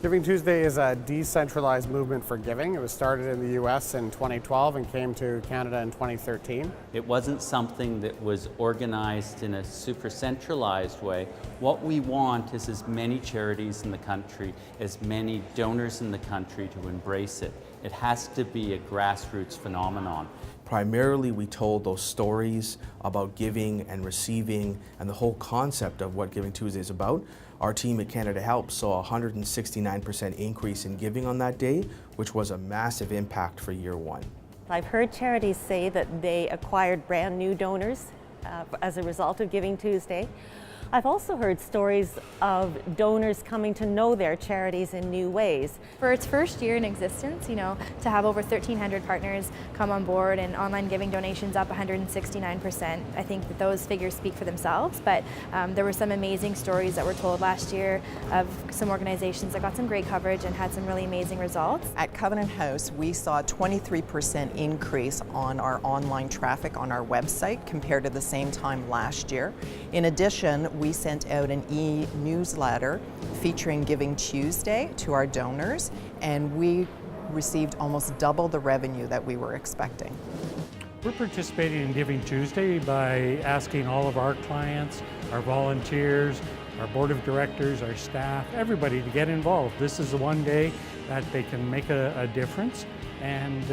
Giving Tuesday is a decentralized movement for giving. It was started in the US in 2012 and came to Canada in 2013. It wasn't something that was organized in a super centralized way. What we want is as many charities in the country, as many donors in the country to embrace it. It has to be a grassroots phenomenon. Primarily, we told those stories about giving and receiving and the whole concept of what Giving Tuesday is about. Our team at Canada Help saw a 169% increase in giving on that day, which was a massive impact for year one. I've heard charities say that they acquired brand new donors as a result of Giving Tuesday. I've also heard stories of donors coming to know their charities in new ways. For its first year in existence, to have over 1,300 partners come on board and online giving donations up 169%, I think that those figures speak for themselves, but there were some amazing stories that were told last year of some organizations that got some great coverage and had some really amazing results. At Covenant House, we saw a 23% increase on our online traffic on our website compared to the same time last year. In addition, we sent out an e-newsletter featuring Giving Tuesday to our donors, and we received almost double the revenue that we were expecting. We're participating in Giving Tuesday by asking all of our clients, our volunteers, our board of directors, our staff, everybody to get involved. This is the one day that they can make a difference and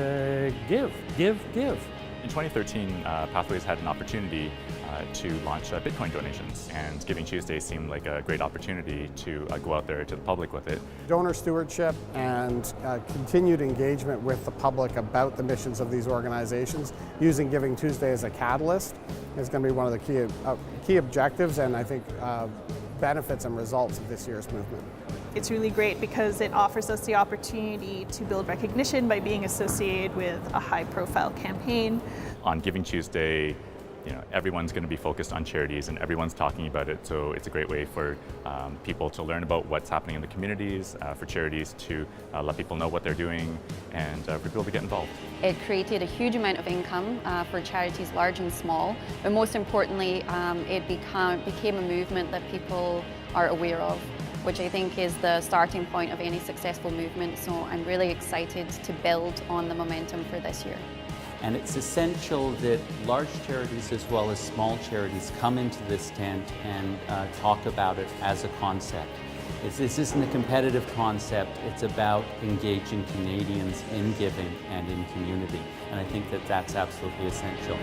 give. In 2013, Pathways had an opportunity to launch Bitcoin donations, and Giving Tuesday seemed like a great opportunity to go out there to the public with it. Donor stewardship and continued engagement with the public about the missions of these organizations, using Giving Tuesday as a catalyst, is going to be one of the key objectives and I think benefits and results of this year's movement. It's really great because it offers us the opportunity to build recognition by being associated with a high-profile campaign. On Giving Tuesday, everyone's going to be focused on charities and everyone's talking about it, so it's a great way for people to learn about what's happening in the communities, for charities to let people know what they're doing, and for people to get involved. It created a huge amount of income for charities large and small, but most importantly it became a movement that people are aware of, which I think is the starting point of any successful movement. So I'm really excited to build on the momentum for this year. And it's essential that large charities as well as small charities come into this tent and talk about it as a concept. This isn't a competitive concept, it's about engaging Canadians in giving and in community. And I think that that's absolutely essential.